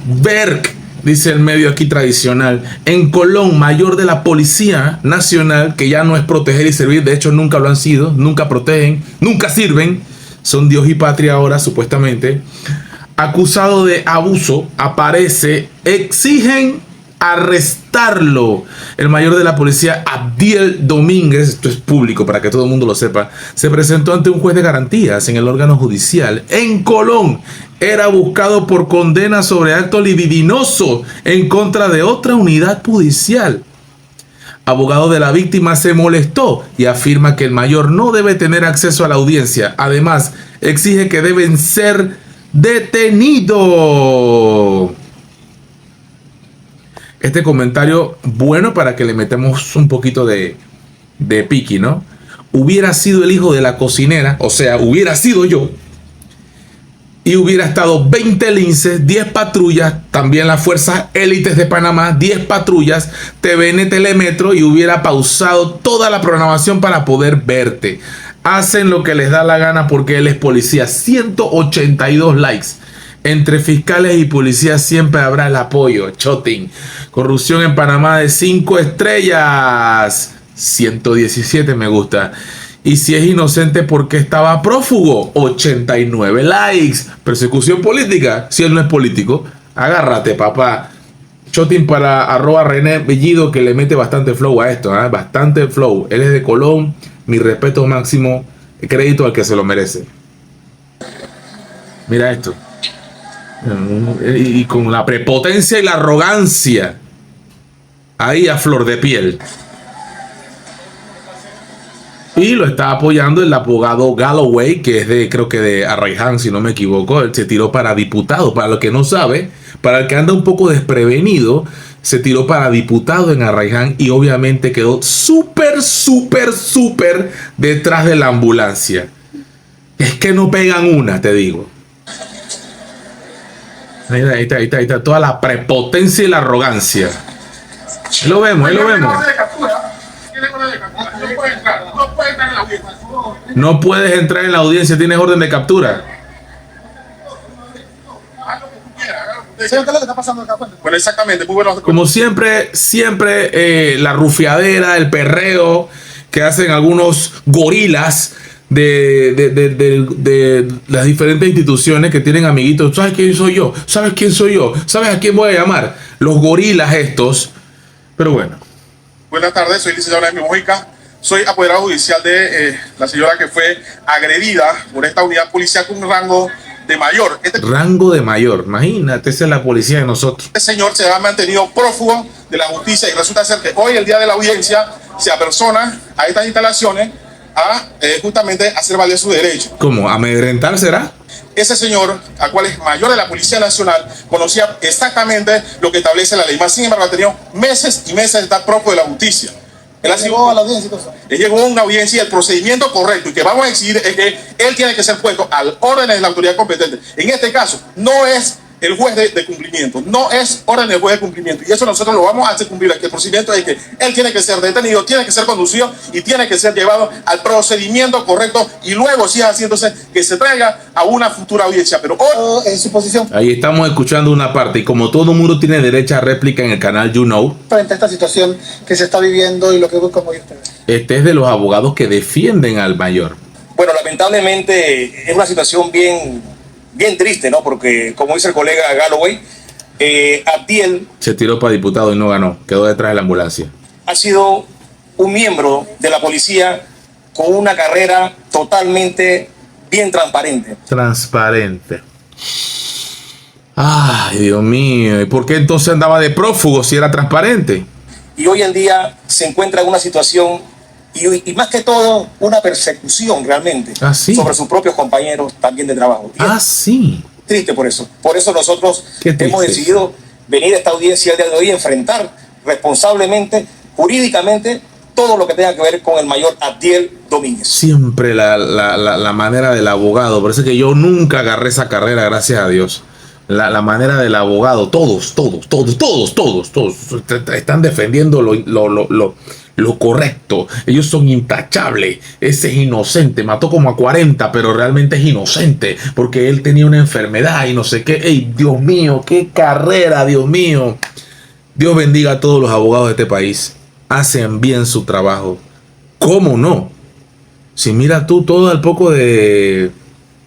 Berk, dice el medio aquí tradicional. En Colón, mayor de la Policía Nacional, que ya no es proteger y servir, de hecho nunca lo han sido, nunca protegen, nunca sirven, son Dios y patria ahora supuestamente, acusado de abuso, aparece, exigen arrestarlo. El mayor de la policía, Abdiel Domínguez, esto es público para que todo el mundo lo sepa, se presentó ante un juez de garantías en el órgano judicial en Colón. Era buscado por condena sobre acto libidinoso en contra de otra unidad judicial. Abogado de la víctima se molestó y afirma que el mayor no debe tener acceso a la audiencia. Además, exige que deben ser detenidos. Este comentario bueno para que le metamos un poquito de piqui, ¿no? Hubiera sido el hijo de la cocinera, o sea, hubiera sido yo, y hubiera estado 20 linces, 10 patrullas, también las fuerzas élites de Panamá, 10 patrullas, TVN Telemetro, y hubiera pausado toda la programación para poder verte. Hacen lo que les da la gana porque él es policía. 182 likes. Entre fiscales y policías siempre habrá el apoyo. Chotin. Corrupción en Panamá de 5 estrellas. 117 me gusta. Y si es inocente, ¿por qué estaba prófugo? 89 likes. Persecución política. Si él no es político, agárrate, papá. Chotin para @René Bellido, que le mete bastante flow a esto, ¿eh? Bastante flow. Él es de Colón. Mi respeto máximo. Crédito al que se lo merece. Mira esto. Y con la prepotencia y la arrogancia ahí a flor de piel. Y lo está apoyando el abogado Galloway, que es de, creo que de Arraiján, si no me equivoco. Él se tiró para diputado. Para el que no sabe, para el que anda un poco desprevenido, se tiró para diputado en Arraiján y obviamente quedó súper detrás de la ambulancia. Es que no pegan una, te digo. Ahí está, toda la prepotencia y la arrogancia. Ahí lo vemos. No puedes entrar en la audiencia, tienes orden de captura. Bueno, exactamente. Como siempre, la rufiadera, el perreo que hacen algunos gorilas de las diferentes instituciones que tienen amiguitos. ¿Sabes quién soy yo? ¿Sabes quién soy yo? ¿Sabes a quién voy a llamar? Los gorilas estos. Pero bueno. Buenas tardes, soy licenciado Emi Mojica. Soy apoderado judicial de la señora que fue agredida por esta unidad policial con un rango de mayor. Rango de mayor, imagínate, esa es la policía de nosotros. Este señor se ha mantenido prófugo de la justicia y resulta ser que hoy, el día de la audiencia, se apersona a estas instalaciones a justamente hacer valer su derecho. ¿Cómo? ¿Amedrentar será? Ese señor, al cual es mayor de la Policía Nacional, conocía exactamente lo que establece la ley. Más sin embargo, ha tenido meses y meses de estar prófugo de la justicia. Él llegó a la audiencia. Él llegó a una audiencia y el procedimiento correcto y que vamos a exigir es que él tiene que ser puesto al orden de la autoridad competente. En este caso, no es el juez de cumplimiento, no es orden del juez de cumplimiento. Y eso nosotros lo vamos a hacer cumplir aquí. El procedimiento es que él tiene que ser detenido, tiene que ser conducido y tiene que ser llevado al procedimiento correcto y luego, si es así, entonces que se traiga a una futura audiencia. Pero hoy, en su posición. Ahí estamos escuchando una parte y como todo mundo tiene derecho a réplica en el canal You Know. Frente a esta situación que se está viviendo y lo que busca como ustedes. Este es de los abogados que defienden al mayor. Bueno, lamentablemente es una situación bien triste, ¿no? Porque, como dice el colega Galloway, Abdiel se tiró para diputado y no ganó, quedó detrás de la ambulancia. Ha sido un miembro de la policía con una carrera totalmente bien transparente. Transparente. Ay, Dios mío, ¿y por qué entonces andaba de prófugo si era transparente? Y hoy en día se encuentra en una situación y más que todo una persecución realmente sobre sus propios compañeros también de trabajo. Sí. Triste por eso. Por eso nosotros hemos decidido venir a esta audiencia el día de hoy y enfrentar responsablemente, jurídicamente, todo lo que tenga que ver con el mayor Abdiel Domínguez. Siempre la manera del abogado. Por eso es que yo nunca agarré esa carrera, gracias a Dios. La manera del abogado, todos están defendiendo lo correcto. Ellos son intachables. Ese es inocente. Mató como a 40, pero realmente es inocente porque él tenía una enfermedad y no sé qué. ¡Ey, Dios mío! ¡Qué carrera, Dios mío! Dios bendiga a todos los abogados de este país. Hacen bien su trabajo. ¿Cómo no? Si mira tú todo el poco de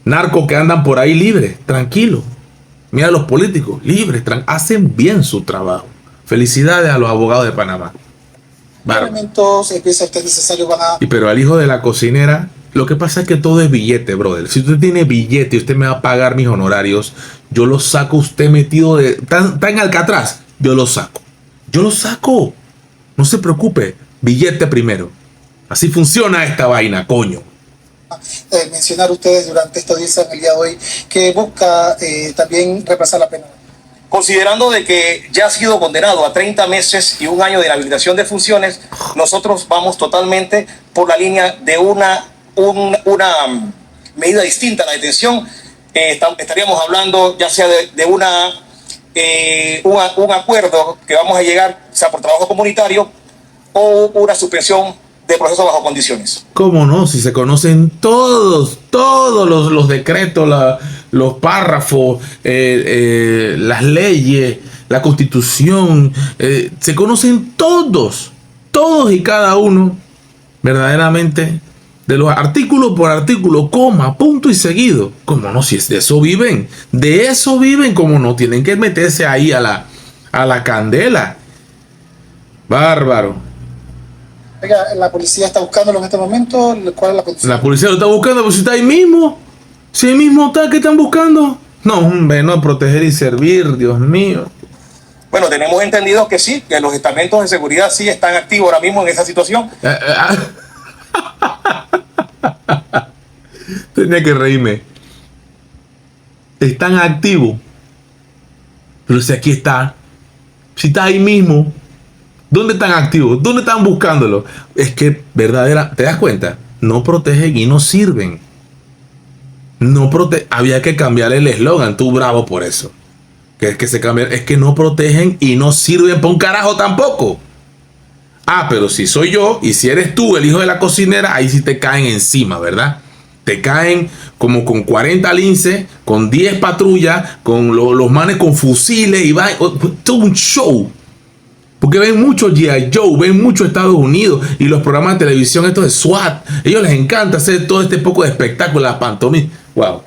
narcos que andan por ahí libres, tranquilos. Mira a los políticos, libres, hacen bien su trabajo. Felicidades a los abogados de Panamá. ¿Qué elementos piensa usted necesarios van a...? Pero al hijo de la cocinera, lo que pasa es que todo es billete, brother. Si usted tiene billete y usted me va a pagar mis honorarios, yo lo saco usted metido de... Está en Alcatraz, yo lo saco. Yo lo saco. No se preocupe, billete primero. Así funciona esta vaina, coño. Mencionar ustedes durante esta audiencia en el día de hoy que busca también reemplazar la pena. Considerando de que ya ha sido condenado a 30 meses y un año de inhabilitación de funciones, nosotros vamos totalmente por la línea de una medida distinta a la detención. Estaríamos hablando ya sea de un acuerdo que vamos a llegar, sea por trabajo comunitario o una suspensión de proceso bajo condiciones. ¿Cómo no? Si se conocen todos los decretos, los párrafos, las leyes, la constitución, se conocen todos y cada uno, verdaderamente, de los artículos por artículo, coma, punto y seguido. ¿Cómo no? Si es de eso viven, ¿cómo no? Tienen que meterse ahí a la candela. Bárbaro. Oiga, la policía está buscándolo en este momento. ¿Cuál es la condición? La policía lo está buscando, pero si está ahí mismo. Si ahí mismo está, ¿qué están buscando? No, hombre, no, proteger y servir, Dios mío. Bueno, tenemos entendido que sí, que los estamentos de seguridad sí están activos ahora mismo en esa situación. Tenía que reírme. Están activos. Pero si aquí está. Si está ahí mismo. ¿Dónde están activos? ¿Dónde están buscándolo? Es que, ¿te das cuenta? No protegen y no sirven. Había que cambiar el eslogan. Tú bravo por eso. Que se cambie. Es que no protegen y no sirven para un carajo tampoco. Pero si soy yo y si eres tú, el hijo de la cocinera, ahí sí te caen encima, ¿verdad? Te caen como con 40 linces, con 10 patrullas, con los manes con fusiles y va. Todo un show. Porque ven mucho G.I. Joe, ven mucho Estados Unidos y los programas de televisión, estos de SWAT. Ellos les encanta hacer todo este poco de espectáculo, la pantomima. Wow.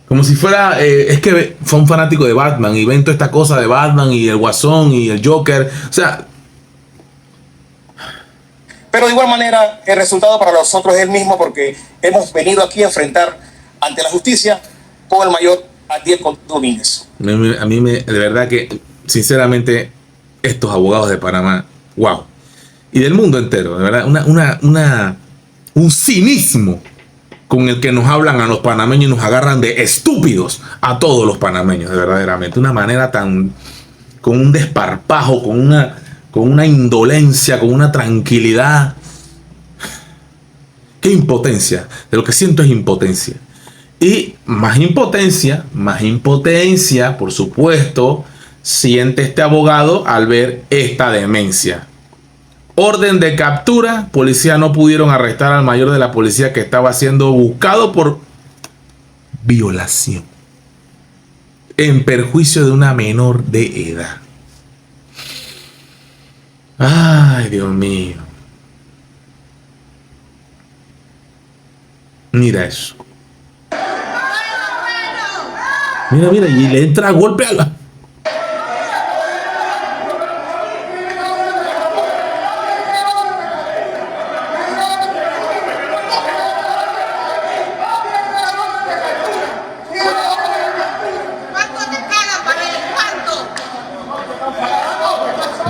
Como si fuera, es que son fanáticos de Batman y ven toda esta cosa de Batman y el Guasón y el Joker. O sea. Pero de igual manera, el resultado para nosotros es el mismo porque hemos venido aquí a enfrentar ante la justicia con el mayor Adiel Domínguez. A mí de verdad que, sinceramente, estos abogados de Panamá, wow. Y del mundo entero, de verdad, un cinismo con el que nos hablan a los panameños y nos agarran de estúpidos a todos los panameños, de verdaderamente. Una manera con un desparpajo, con una indolencia, con una tranquilidad. ¡Qué impotencia! De lo que siento es impotencia. Y más impotencia, por supuesto, siente este abogado al ver esta demencia. Orden de captura. Policía no pudieron arrestar al mayor de la policía que estaba siendo buscado por violación en perjuicio de una menor de edad. Ay, Dios mío. Mira eso. Mira, y le entra a golpe a la...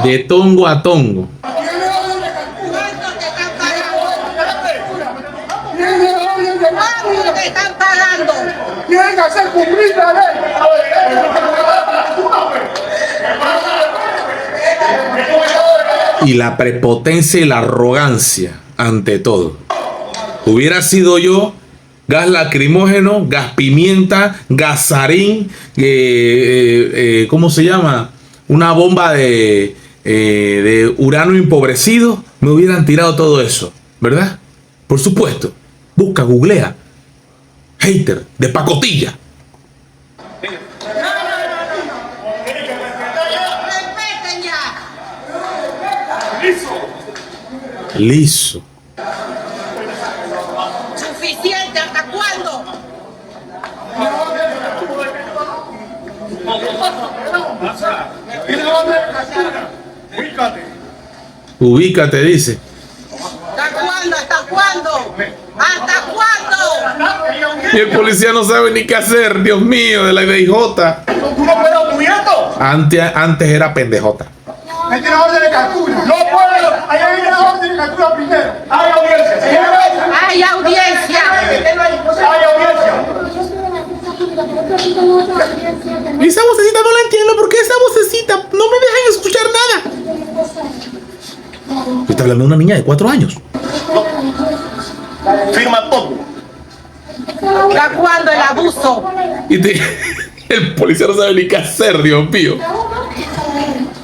De tongo a tongo. ¿Cuánto te están pagando? Tienen que hacer cumplir la ley. Y la prepotencia y la arrogancia ante todo. Hubiera sido yo, gas lacrimógeno, gas pimienta, gasarín, ¿cómo se llama? Una bomba de urano empobrecido. me hubieran tirado todo eso, ¿verdad? Por supuesto. Busca, googlea. Hater de pacotilla. Liso. Suficiente, ¿hasta cuándo? Ubícate, dice. ¿Hasta cuándo? ¿Hasta cuándo? ¿Hasta cuándo? Y el policía no sabe ni qué hacer, Dios mío, de la IDJ. ¿Tú no puedes cubierto? Antes era pendejota. Me tiene orden de captura. No puedo. Ahí viene la orden de captura primero. Hay audiencia, señora. ¡Hay audiencia! Hay audiencia. Esa vocecita no la entiendo, porque esa vocecita no me dejan escuchar nada. Está hablando de una niña de 4 años. Firma todo. ¿Hasta cuándo el abuso? El policía no sabe ni qué hacer, Dios mío.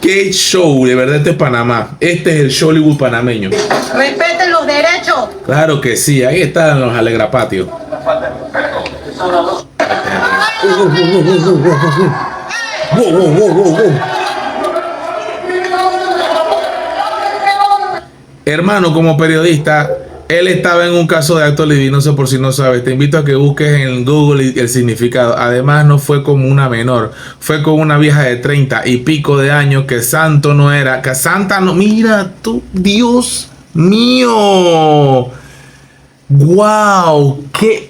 Qué show, de verdad, este es Panamá. Este es el Shollywood panameño. Respeten los derechos. Claro que sí, ahí están los alegrapatios. Hermano, como periodista, él estaba en un caso de acto libidinoso, por si no sabes. Te invito a que busques en Google el significado. Además, no fue como una menor, fue con una vieja de 30 y pico de años que santo no era, que santa no. Mira tú, Dios mío. Wow,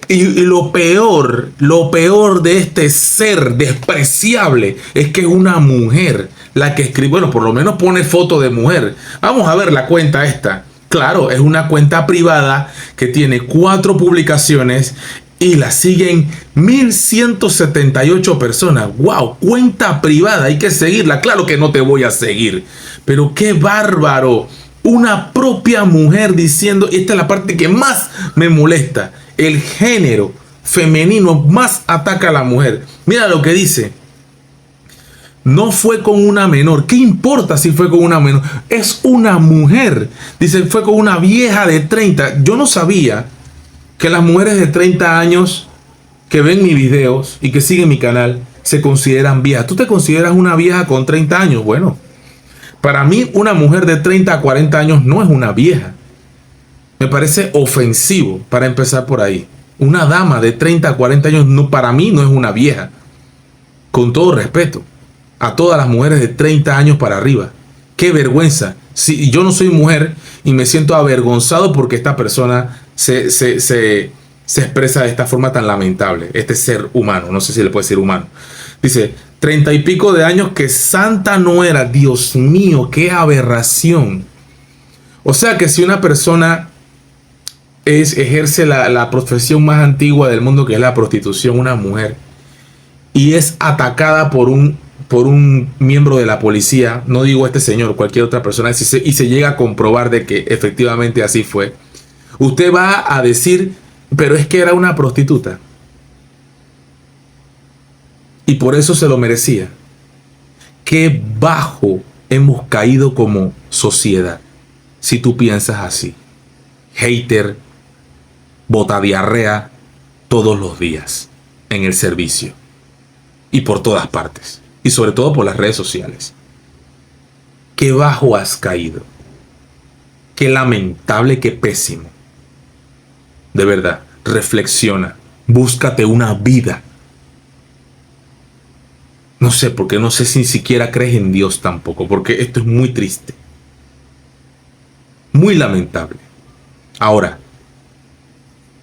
y lo peor de este ser despreciable es que es una mujer la que escribe. Bueno, por lo menos pone foto de mujer. Vamos a ver la cuenta esta. Claro, es una cuenta privada que tiene 4 publicaciones y la siguen 1178 personas. Wow, cuenta privada, hay que seguirla. Claro que no te voy a seguir, pero qué bárbaro. Una propia mujer diciendo, y esta es la parte que más me molesta, el género femenino más ataca a la mujer. Mira lo que dice. No fue con una menor. ¿Qué importa si fue con una menor? Es una mujer. Dice, fue con una vieja de 30. Yo no sabía que las mujeres de 30 años que ven mis videos y que siguen mi canal se consideran viejas. ¿Tú te consideras una vieja con 30 años? Bueno, para mí una mujer de 30 a 40 años no es una vieja. Me parece ofensivo para empezar por ahí. Una dama de 30 a 40 años no, para mí no es una vieja. Con todo respeto a todas las mujeres de 30 años para arriba. Qué vergüenza. Si yo no soy mujer y me siento avergonzado porque esta persona se expresa de esta forma tan lamentable. Este ser humano, no sé si le puede decir humano. Dice, 30 y pico de años que santa no era. Dios mío, qué aberración. O sea que si una persona ejerce la profesión más antigua del mundo, que es la prostitución, una mujer, y es atacada por un miembro de la policía, no digo este señor, cualquier otra persona, y se llega a comprobar de que efectivamente así fue, usted va a decir, pero es que era una prostituta y por eso se lo merecía. Qué bajo hemos caído como sociedad si tú piensas así. Hater, bota diarrea todos los días en el servicio y por todas partes. Y sobre todo por las redes sociales. Qué bajo has caído. Qué lamentable, qué pésimo. De verdad, reflexiona. Búscate una vida. No sé, porque no sé si ni siquiera crees en Dios tampoco. Porque esto es muy triste. Muy lamentable. Ahora,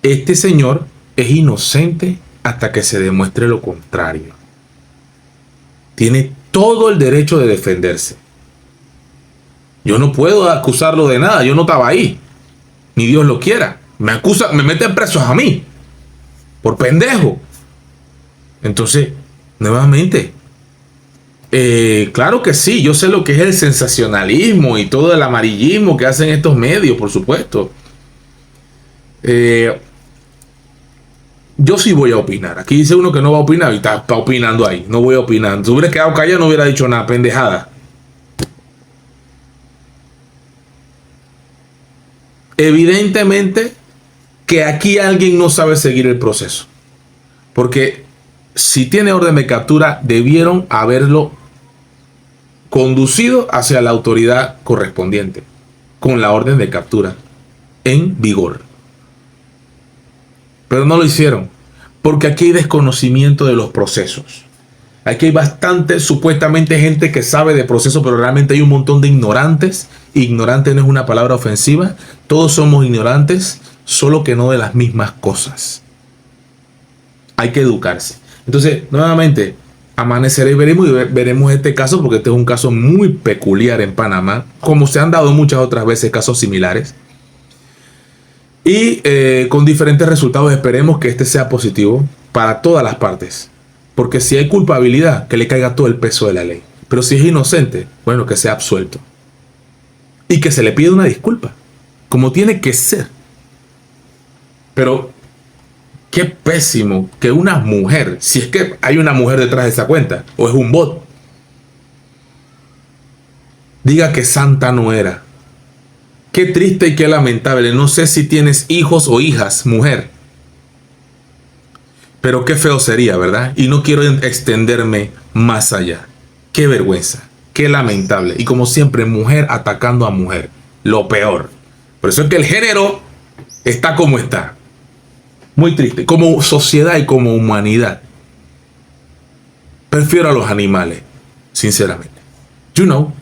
este señor es inocente hasta que se demuestre lo contrario. Tiene todo el derecho de defenderse. Yo no puedo acusarlo de nada. Yo no estaba ahí. Ni Dios lo quiera. Me acusa, me meten presos a mí. Por pendejo. Entonces, nuevamente. Claro que sí. Yo sé lo que es el sensacionalismo y todo el amarillismo que hacen estos medios, por supuesto. Yo sí voy a opinar. Aquí dice uno que no va a opinar y está opinando ahí. No voy a opinar. Si hubiera quedado callado no hubiera dicho nada. Pendejada. evidentemente que aquí alguien no sabe seguir el proceso. Porque si tiene orden de captura, debieron haberlo conducido hacia la autoridad correspondiente con la orden de captura en vigor. Pero no lo hicieron, porque aquí hay desconocimiento de los procesos. Aquí hay bastante, supuestamente, gente que sabe de procesos, pero realmente hay un montón de ignorantes. Ignorante no es una palabra ofensiva. Todos somos ignorantes, solo que no de las mismas cosas. Hay que educarse. Entonces, nuevamente, amaneceré y veremos este caso, porque este es un caso muy peculiar en Panamá, como se han dado muchas otras veces casos similares. Y con diferentes resultados. Esperemos que este sea positivo para todas las partes. Porque si hay culpabilidad, que le caiga todo el peso de la ley. Pero si es inocente, bueno, que sea absuelto. Y que se le pida una disculpa, como tiene que ser. Pero qué pésimo que una mujer, si es que hay una mujer detrás de esa cuenta, o es un bot, diga que santa no era. Qué triste y qué lamentable. No sé si tienes hijos o hijas, mujer. Pero qué feo sería, ¿verdad? Y no quiero extenderme más allá. Qué vergüenza, qué lamentable. Y como siempre, mujer atacando a mujer. Lo peor. Por eso es que el género está como está. Muy triste. Como sociedad y como humanidad. Prefiero a los animales, sinceramente. You know.